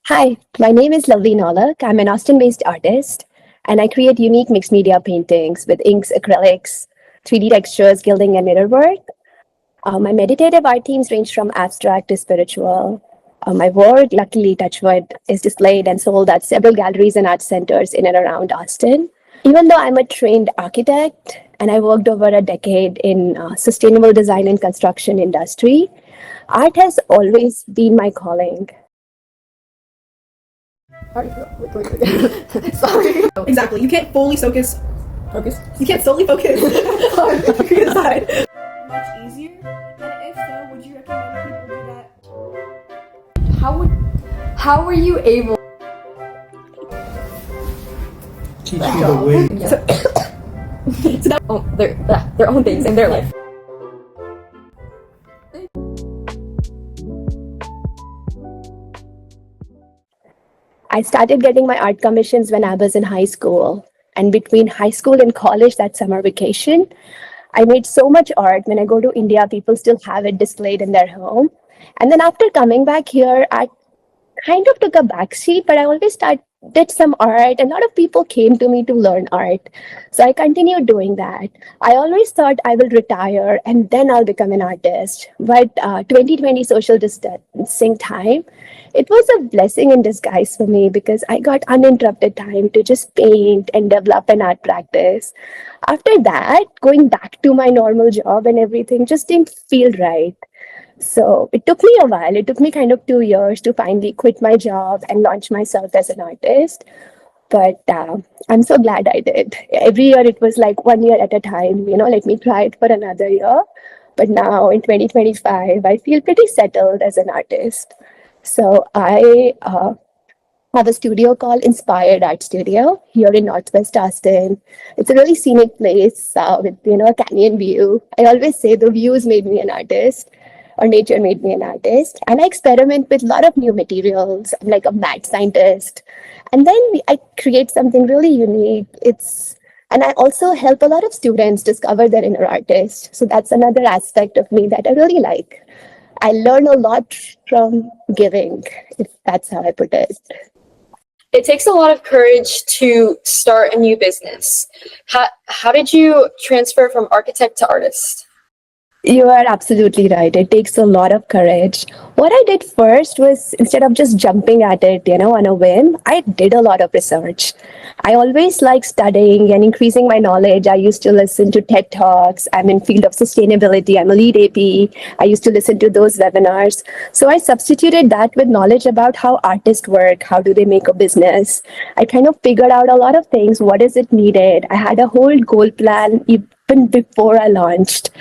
Hi, my name is Lovleen Aulakh. I'm an Austin-based artist, and I create unique mixed media paintings with inks, acrylics, 3D textures, gilding, and mirrorwork. My meditative art themes range from abstract to spiritual. My work, luckily, Touchwood, is displayed and sold at several galleries and art centers in and around Austin. Even though I'm a trained architect and I worked over a decade in sustainable design and construction industry, art has always been my calling. Sorry. Exactly. You can't fully focus. You can't solely focus on the creative side. Much easier. And if so, would you recommend people do that? How were you able Teach you the way. to their own things in their life? I started getting my art commissions when I was in high school. And between high school and college, that summer vacation, I made so much art. When I go to India, people still have it displayed in their home. And then after coming back here, I kind of took a backseat, but I always did some art. A lot of people came to me to learn art. So I continued doing that. I always thought I will retire and then I'll become an artist. But 2020 social distancing time, it was a blessing in disguise for me because I got uninterrupted time to just paint and develop an art practice. After that, going back to my normal job and everything just didn't feel right. So it took me a while. It took me kind of 2 years to finally quit my job and launch myself as an artist. But I'm so glad I did. Every year it was like 1 year at a time, let me try it for another year. But now in 2025, I feel pretty settled as an artist. So I have a studio called Inspired Art Studio here in Northwest Austin. It's a really scenic place with a canyon view. I always say the views made me an artist, or nature made me an artist. And I experiment with a lot of new materials. I'm like a mad scientist. And then I create something really unique. And I also help a lot of students discover their inner artist. So that's another aspect of me that I really like. I learn a lot from giving, if that's how I put it. It takes a lot of courage to start a new business. How did you transfer from architect to artist? You are absolutely right. It takes a lot of courage. What I did first was instead of just jumping at it, on a whim, I did a lot of research. I always like studying and increasing my knowledge. I used to listen to TED Talks. I'm in field of sustainability. I'm a lead AP. I used to listen to those webinars. So I substituted that with knowledge about how artists work. How do they make a business? I kind of figured out a lot of things. What is it needed? I had a whole goal plan even before I launched.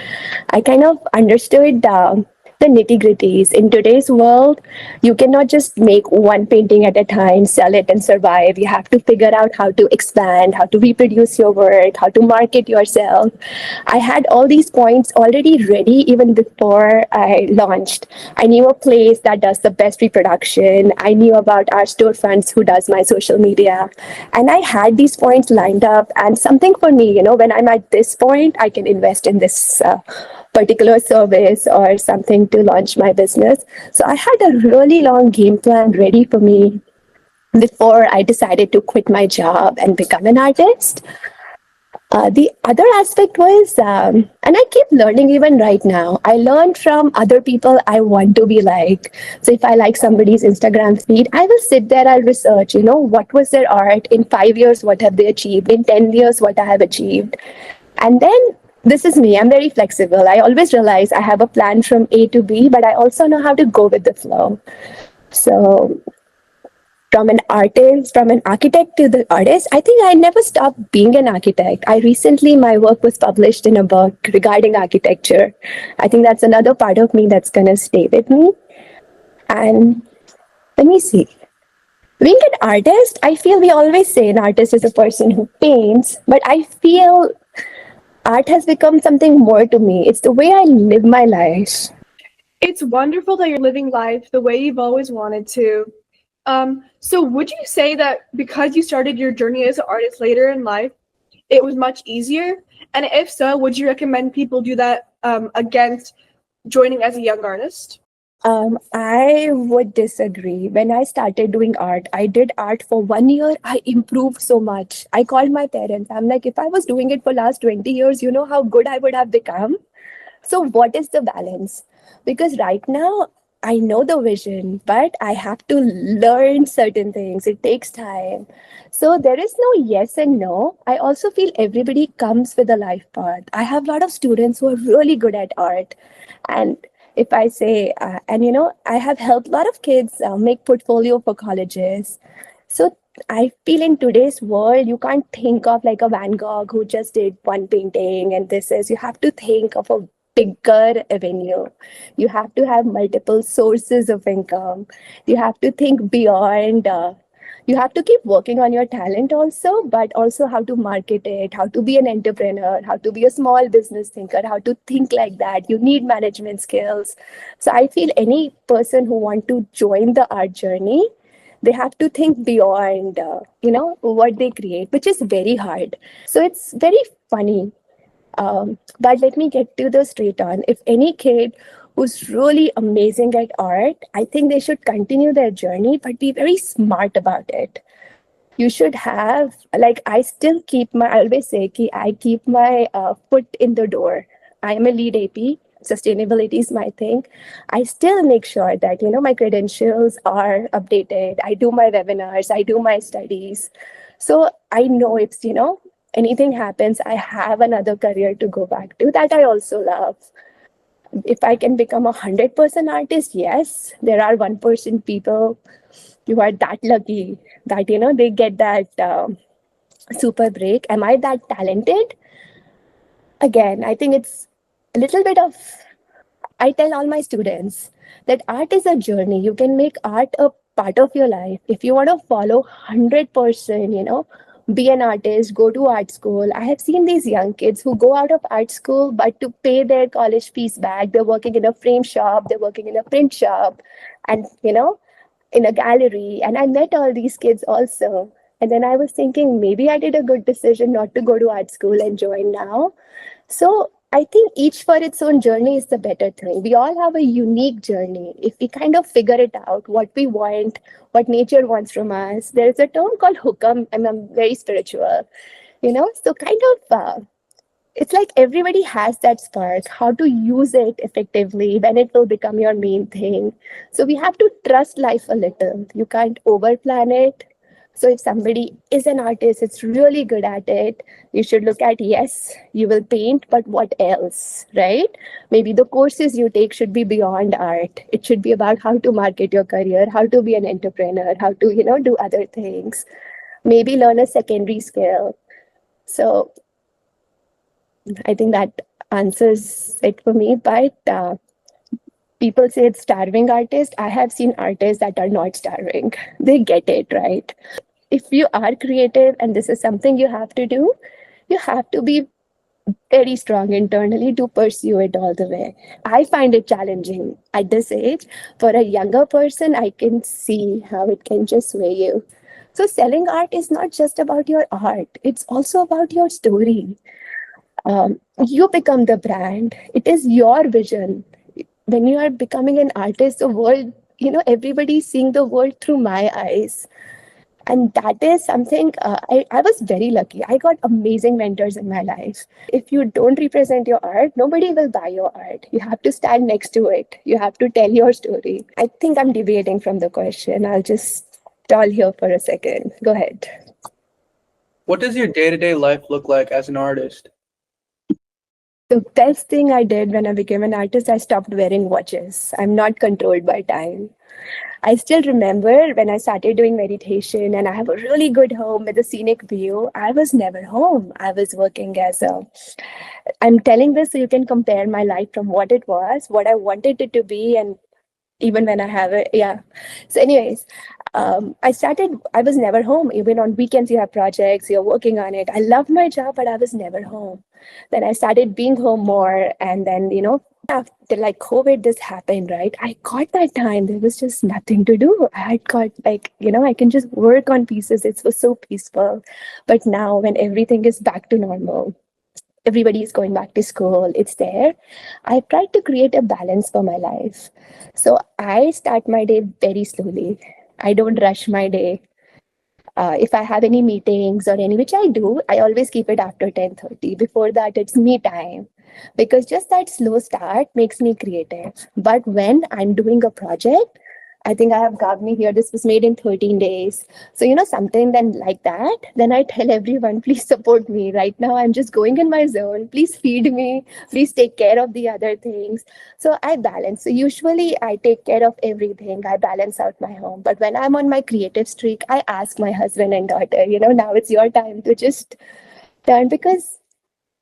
I kind of understood the nitty-gritties. In today's world, you cannot just make one painting at a time, sell it and survive. You have to figure out how to expand, how to reproduce your work, how to market yourself. I had all these points already ready even before I launched. I knew a place that does the best reproduction. I knew about our storefronts who does my social media. And I had these points lined up. And something for me, when I'm at this point, I can invest in this particular service or something to launch my business. So I had a really long game plan ready for me before I decided to quit my job and become an artist. The other aspect was, and I keep learning even right now, I learned from other people I want to be like. So if I like somebody's Instagram feed, I will sit there, I'll research, what was their art in 5 years, what have they achieved, in 10 years, what I have achieved. And then this is me, I'm very flexible. I always realize I have a plan from A to B, but I also know how to go with the flow. So from an architect to the artist, I think I never stopped being an architect. My work was published in a book regarding architecture. I think that's another part of me that's gonna stay with me. And let me see. Being an artist, I feel we always say an artist is a person who paints, but I feel art has become something more to me. It's the way I live my life. It's wonderful that you're living life the way you've always wanted to. So would you say that because you started your journey as an artist later in life, it was much easier? And if so, would you recommend people do that against joining as a young artist? I would disagree. When I started doing art, I did art for 1 year. I improved so much. I called my parents. I'm like, if I was doing it for last 20 years, you know how good I would have become. So what is the balance? Because right now I know the vision, but I have to learn certain things. It takes time. So there is no yes and no. I also feel everybody comes with a life path. I have a lot of students who are really good at art. And if I say, and I have helped a lot of kids make portfolio for colleges. So I feel in today's world, you can't think of like a Van Gogh who just did one painting and this is, you have to think of a bigger avenue. You have to have multiple sources of income. You have to think beyond. You have to keep working on your talent also, but also how to market it, how to be an entrepreneur, how to be a small business thinker, how to think like that. You need management skills. So I feel any person who want to join the art journey, they have to think beyond what they create, which is very hard. So it's very funny, but let me get to the straight on. If any kid who's really amazing at art, I think they should continue their journey, but be very smart about it. You should have, like, I still keep my, I always say, ki I keep my foot in the door. I am a lead AP. Sustainability is my thing. I still make sure that, my credentials are updated. I do my webinars, I do my studies. So I know if, anything happens, I have another career to go back to that I also love. If I can become 100% artist, yes, there are 1% people who are that lucky that, they get that super break. Am I that talented? Again, I think it's a little bit of, I tell all my students that art is a journey. You can make art a part of your life. If you want to follow 100%, be an artist, go to art school. I have seen these young kids who go out of art school, but to pay their college fees back, they're working in a frame shop, they're working in a print shop, and, in a gallery. And I met all these kids also. And then I was thinking, maybe I did a good decision not to go to art school and join now. So I think each for its own journey is the better thing. We all have a unique journey. If we kind of figure it out, what we want, what nature wants from us, there's a term called hukam. I'm very spiritual, so kind of, it's like everybody has that spark, how to use it effectively, when it will become your main thing. So we have to trust life a little. You can't over plan it. So if somebody is an artist, it's really good at it, you should look at, yes, you will paint, but what else, right? Maybe the courses you take should be beyond art. It should be about how to market your career, how to be an entrepreneur, how to, do other things. Maybe learn a secondary skill. So I think that answers it for me. But people say it's starving artist. I have seen artists that are not starving. They get it, right? If you are creative and this is something you have to do, you have to be very strong internally to pursue it all the way. I find it challenging at this age. For a younger person, I can see how it can just sway you. So selling art is not just about your art. It's also about your story. You become the brand. It is your vision. When you are becoming an artist, the world, everybody's seeing the world through my eyes. And that is something, I was very lucky. I got amazing mentors in my life. If you don't represent your art, nobody will buy your art. You have to stand next to it. You have to tell your story. I think I'm deviating from the question. I'll just stall here for a second. Go ahead. What does your day-to-day life look like as an artist? The best thing I did when I became an artist, I stopped wearing watches. I'm not controlled by time. I still remember when I started doing meditation and I have a really good home with a scenic view. I was never home. I was working as a, I'm telling this so you can compare my life from what it was, what I wanted it to be, and even when I have it, yeah. So anyways, I was never home. Even on weekends, you have projects, you're working on it. I loved my job, but I was never home. Then I started being home more. And then, after like COVID, this happened, right? I got that time. There was just nothing to do. I had got like, I can just work on pieces. It was so peaceful. But now when everything is back to normal, everybody is going back to school, it's there. I tried to create a balance for my life. So I start my day very slowly. I don't rush my day. If I have any meetings or any, which I do, I always keep it after 10:30. Before that, it's me time. Because just that slow start makes me creative. But when I'm doing a project, I think I have got me here. This was made in 13 days. So, something then like that, then I tell everyone, please support me. Right now, I'm just going in my zone. Please feed me. Please take care of the other things. So I balance. So usually I take care of everything. I balance out my home. But when I'm on my creative streak, I ask my husband and daughter, now it's your time to just turn, because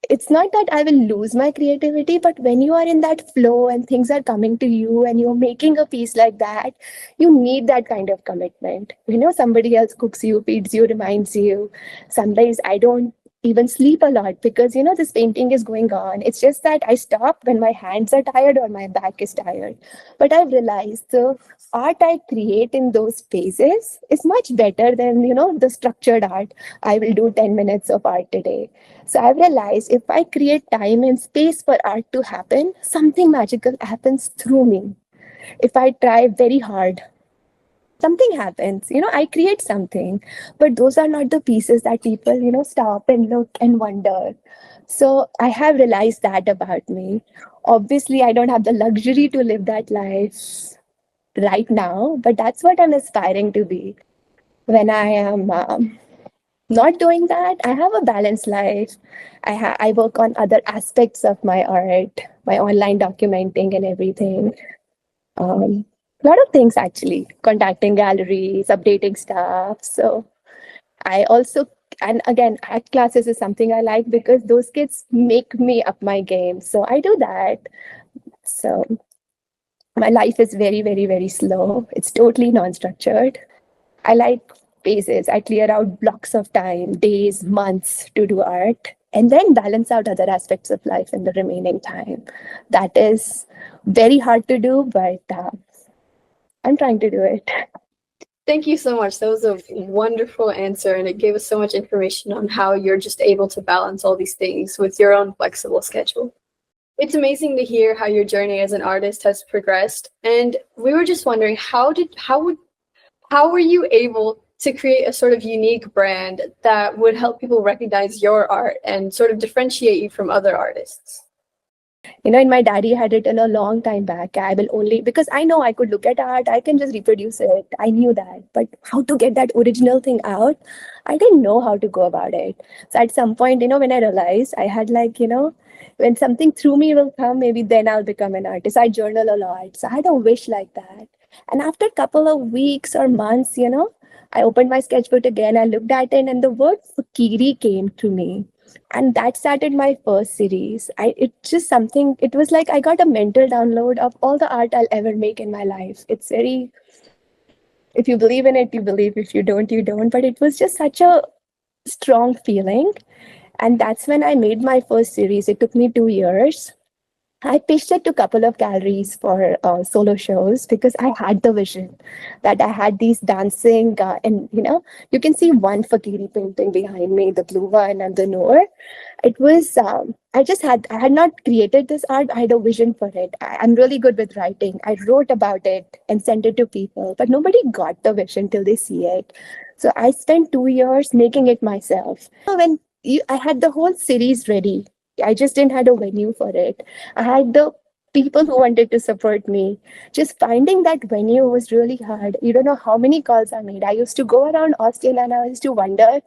it's not that I will lose my creativity, but when you are in that flow and things are coming to you and you're making a piece like that, you need that kind of commitment. Somebody else cooks you, feeds you, reminds you. Sometimes I don't even sleep a lot because, this painting is going on. It's just that I stop when my hands are tired or my back is tired. But I've realized the art I create in those phases is much better than, the structured art. I will do 10 minutes of art today. So I've realized if I create time and space for art to happen, something magical happens through me. If I try very hard, something happens. I create something, but those are not the pieces that people, stop and look and wonder. So I have realized that about me. Obviously, I don't have the luxury to live that life right now, but that's what I'm aspiring to be. When I am not doing that, I have a balanced life. I work on other aspects of my art, my online documenting and everything. A lot of things actually, contacting galleries, updating stuff. So I also, and again, art classes is something I like because those kids make me up my game. So I do that. So my life is very, very, very slow. It's totally non-structured. I like phases. I clear out blocks of time, days, months to do art, and then balance out other aspects of life in the remaining time. That is very hard to do, but I'm trying to do it. Thank you so much. That was a wonderful answer, and it gave us so much information on how you're just able to balance all these things with your own flexible schedule. It's amazing to hear how your journey as an artist has progressed, and we were just wondering how were you able to create a sort of unique brand that would help people recognize your art and sort of differentiate you from other artists? And my daddy had written a long time back, I will only, because I know I could look at art, I can just reproduce it. I knew that. But how to get that original thing out, I didn't know how to go about it. So at some point, when I realized I had when something through me will come, maybe then I'll become an artist. I journal a lot. So I had a wish like that. And after a couple of weeks or months, I opened my sketchbook again, I looked at it, and the word Fakeeri came to me. And that started my first series. It was like I got a mental download of all the art I'll ever make in my life. It's very, if you believe in it, you believe. If you don't, you don't. But it was just such a strong feeling. And that's when I made my first series. It took me 2 years. I pitched it to a couple of galleries for solo shows because I had the vision that I had these dancing, and you can see one Fakeeri painting behind me, the blue one and the Noor. It was, I had not created this art, I had a vision for it. I'm really good with writing. I wrote about it and sent it to people, but nobody got the vision till they see it. So I spent 2 years making it myself. I had the whole series ready. I just didn't have a venue for it. I had the people who wanted to support me. Just finding that venue was really hard. You don't know how many calls I made. I used to go around Austin and I used to wonder,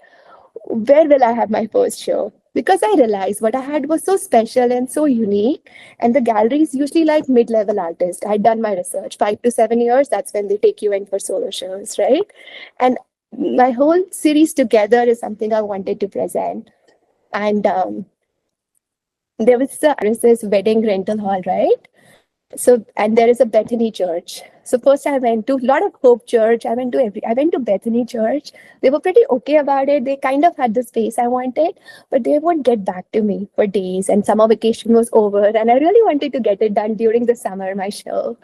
where will I have my first show? Because I realized what I had was so special and so unique. And the galleries usually like mid-level artists. I'd done my research, 5 to 7 years. That's when they take you in for solo shows, right? And my whole series together is something I wanted to present. And there was this wedding rental hall, right? So, and there is a Bethany church. So first I went to a lot of Hope Church. I went to Bethany Church. They were pretty okay about it. They kind of had the space I wanted, but they won't get back to me for days. And summer vacation was over, and I really wanted to get it done during the summer, my show.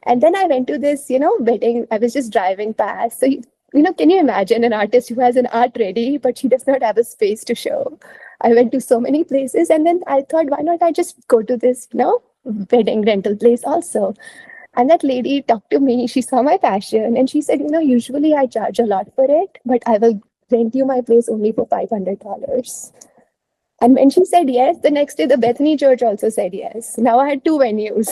And then I went to this, wedding. I was just driving past. So can you imagine an artist who has an art ready, but she does not have a space to show? I went to so many places, and then I thought, why not I just go to this, wedding rental place also? And that lady talked to me. She saw my passion, and she said, usually I charge a lot for it, but I will rent you my place only for $500. And when she said yes, the next day the Bethany Church also said yes. Now I had two venues.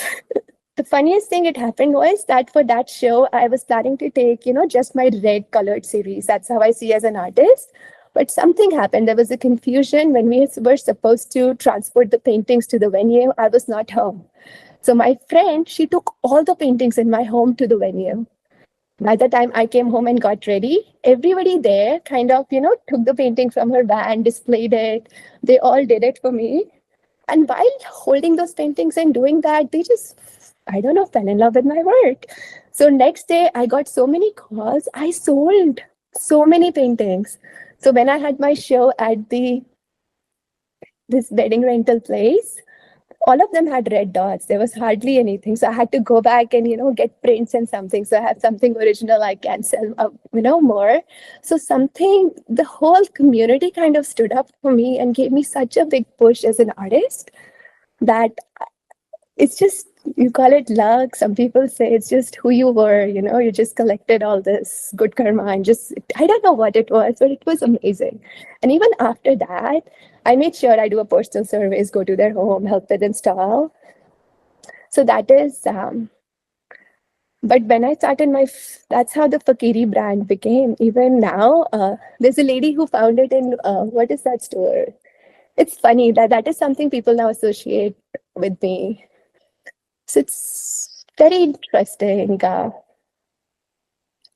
The funniest thing it happened was that for that show, I was planning to take, just my red colored series. That's how I see as an artist. But something happened. There was a confusion when we were supposed to transport the paintings to the venue. I was not home. So my friend, she took all the paintings in my home to the venue. By the time I came home and got ready, everybody there kind of, took the painting from her van, displayed it. They all did it for me. And while holding those paintings and doing that, they just, I don't know, fell in love with my work. So next day, I got so many calls. I sold so many paintings. So when I had my show at this wedding rental place, all of them had red dots. There was hardly anything. So I had to go back and, get prints and something. So I have something original I can sell, more. So the whole community kind of stood up for me and gave me such a big push as an artist that it's just, you call it luck. Some people say it's just who you were, you just collected all this good karma and just, I don't know what it was, but it was amazing. And even after that, I made sure I do a personal surveys, go to their home, help with install. So that is, but when I started that's how the Fakeeri brand became. Even now, there's a lady who found it in, what is that store? It's funny that is something people now associate with me. So it's very interesting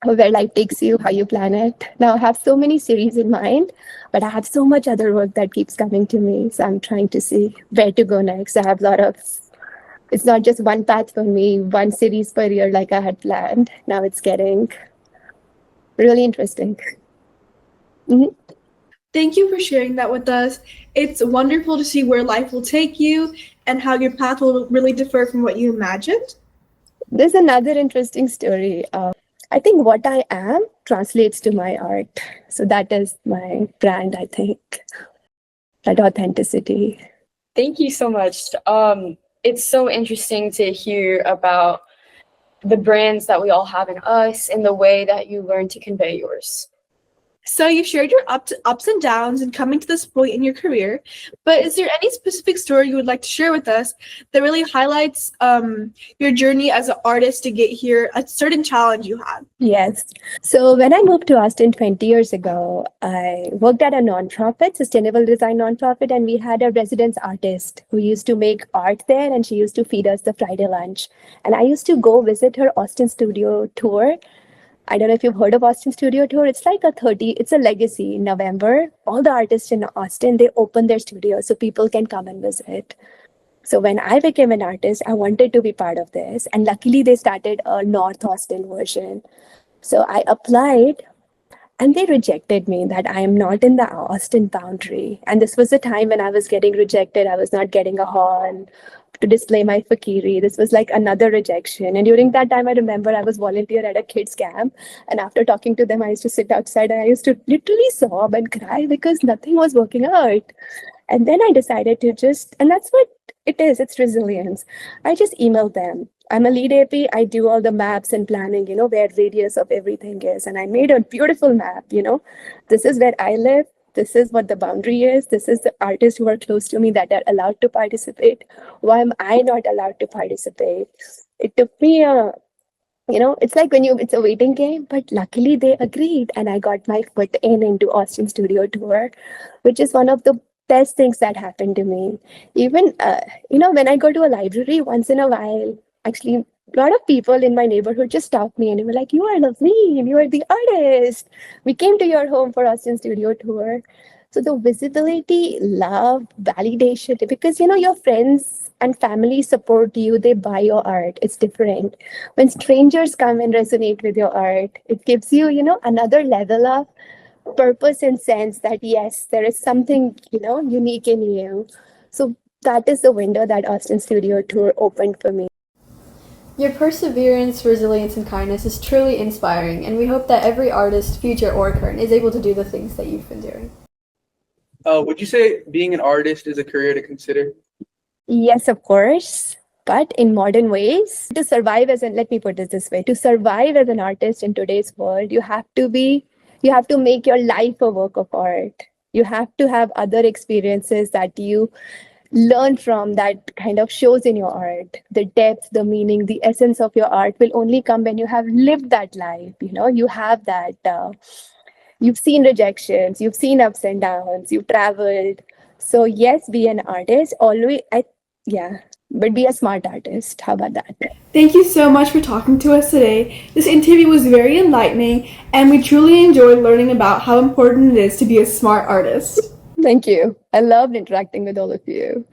where life takes you, how you plan it. Now I have so many series in mind, but I have so much other work that keeps coming to me. So I'm trying to see where to go next. I have it's not just one path for me, one series per year like I had planned. Now it's getting really interesting. Mhm. Thank you for sharing that with us. It's wonderful to see where life will take you and how your path will really differ from what you imagined. There's another interesting story. I think what I am translates to my art. So that is my brand, I think. That authenticity. Thank you so much. It's so interesting to hear about the brands that we all have in us and the way that you learn to convey yours. So you've shared your ups and downs and coming to this point in your career, but is there any specific story you would like to share with us that really highlights your journey as an artist to get here, a certain challenge you had? Yes. So when I moved to Austin 20 years ago, I worked at a nonprofit, sustainable design nonprofit, and we had a residence artist who used to make art there, and she used to feed us the Friday lunch. And I used to go visit her Austin studio tour. I don't know if you've heard of Austin Studio Tour. It's like it's a legacy. In November, all the artists in Austin, they open their studios so people can come and visit. So when I became an artist, I wanted to be part of this. And luckily they started a North Austin version. So I applied and they rejected me that I am not in the Austin boundary. And this was the time when I was getting rejected. I was not getting a hall to display my Fakeeri. This was like another rejection. And during that time, I remember I was volunteer at a kids camp. And after talking to them, I used to sit outside and I used to literally sob and cry because nothing was working out. And then I decided to and that's what it is. It's resilience. I just emailed them. I'm a lead AP. I do all the maps and planning, where radius of everything is. And I made a beautiful map, this is where I live. This is what the boundary is. This is the artists who are close to me that are allowed to participate. Why am I not allowed to participate? It took me it's like it's a waiting game, but luckily they agreed and I got my foot into Austin Studio Tour, which is one of the best things that happened to me. Even, when I go to a library once in a while, actually, a lot of people in my neighborhood just stopped me and they were like, you are Lovleen, you are the artist. We came to your home for Austin Studio Tour. So the visibility, love, validation, because, your friends and family support you, they buy your art. It's different. When strangers come and resonate with your art, it gives you, another level of purpose and sense that, yes, there is something, unique in you. So that is the window that Austin Studio Tour opened for me. Your perseverance, resilience, and kindness is truly inspiring, and we hope that every artist, future or current, is able to do the things that you've been doing. Would you say being an artist is a career to consider? Yes, of course. But in modern ways, to survive let me put it this way, to survive as an artist in today's world, you have to make your life a work of art. You have to have other experiences that you learn from that kind of shows in your art. The depth, the meaning, the essence of your art will only come when you have lived that life. You have that, you've seen rejections, you've seen ups and downs, you've traveled. So yes, be an artist, but be a smart artist. How about that? Thank you so much for talking to us today. This interview was very enlightening, and we truly enjoyed learning about how important it is to be a smart artist. Thank you. I loved interacting with all of you.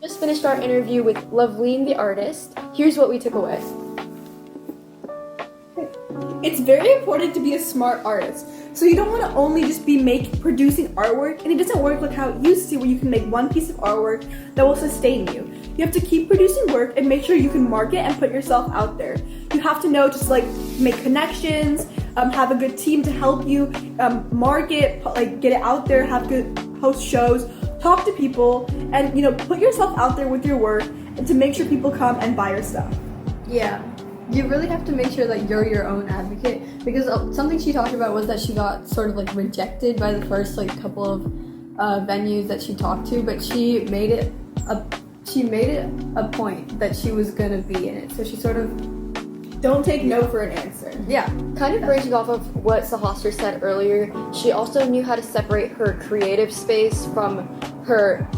Just finished our interview with Lovleen the artist. Here's what we took away. It's very important to be a smart artist. So you don't want to only just be producing artwork, and it doesn't work like how it used to, where you can make one piece of artwork that will sustain you. You have to keep producing work and make sure you can market and put yourself out there. You have to know just make connections, have a good team to help you market, get it out there, have good host shows, talk to people, and put yourself out there with your work, and to make sure people come and buy your stuff. Yeah. You really have to make sure that you're your own advocate, because something she talked about was that she got sort of rejected by the first couple of venues that she talked to, but she made it a point that she was gonna be in it. So she sort of don't take no for an answer. Yeah. Kind of branching off of what Sahasra said earlier, she also knew how to separate her creative space from her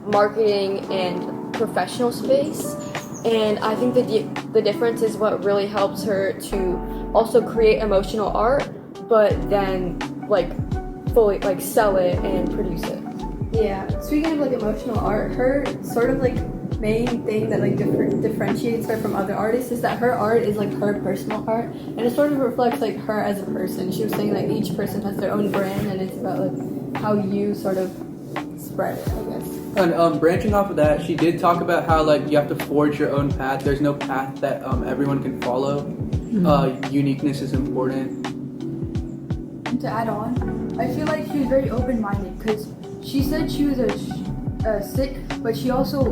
marketing and professional space. And I think the difference is what really helps her to also create emotional art, but then fully sell it and produce it. Yeah. Speaking of emotional art, her sort of main thing that differentiates her from other artists is that her art is her personal art, and it sort of reflects her as a person. She was saying that each person has their own brand, and it's about how you sort of spread it, I guess. And branching off of that, she did talk about how you have to forge your own path. There's no path that everyone can follow. Uniqueness is important. To add on, I feel like she was very open-minded, because she said she was a Sikh, but she also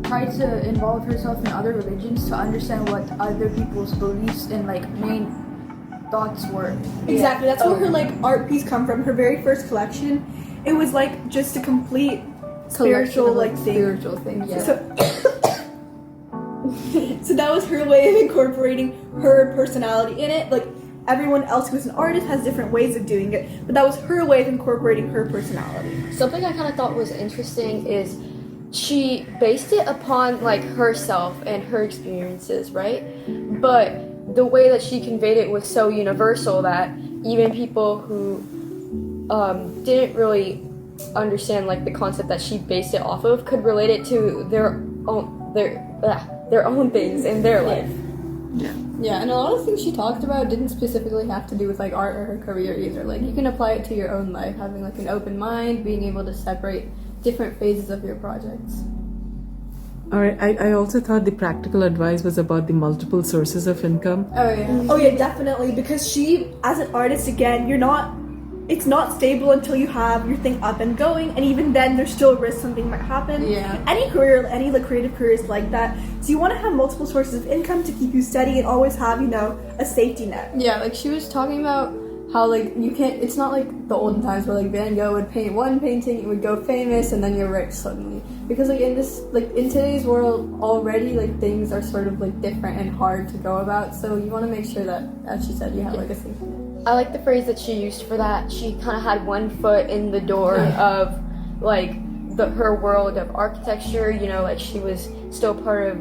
tried to involve herself in other religions to understand what other people's beliefs and main thoughts were. Exactly, that's where her art piece come from. Her very first collection, it was just a complete spiritual thing. Yeah. So that was her way of incorporating her personality in it. Everyone else who's an artist has different ways of doing it, but that was her way of incorporating her personality. Something I kind of thought was interesting is she based it upon herself and her experiences, right? But the way that she conveyed it was so universal that even people who didn't really understand the concept that she based it off of could relate it to their own things in their life. Yeah, and a lot of things she talked about didn't specifically have to do with art or her career either. You can apply it to your own life, having an open mind, being able to separate different phases of your projects. Alright, I also thought the practical advice was about the multiple sources of income. Oh yeah. Oh yeah, definitely, because she, as an artist, again, it's not stable until you have your thing up and going, and even then there's still a risk something might happen. Yeah. Any career, any creative career is like that. So you want to have multiple sources of income to keep you steady and always have, a safety net. Yeah, she was talking about how you can't, it's not the olden times where Van Gogh would paint one painting, it would go famous, and then you're rich suddenly. Because in this, in today's world already, things are sort of different and hard to go about, so you want to make sure that, as she said, you have a safety net. I like the phrase that she used for that. She kind of had one foot in the door of her world of architecture. She was still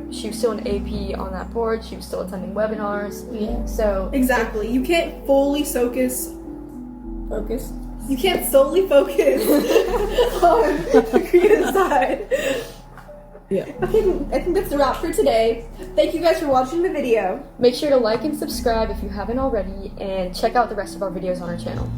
she was still an AP on that board. She was still attending webinars. Yeah. So Exactly. You can't fully focus. You can't solely focus on the creative side. Yeah. Okay, I think that's a wrap for today. Thank you guys for watching the video. make sure to like and subscribe if you haven't already, and check out the rest of our videos on our channel.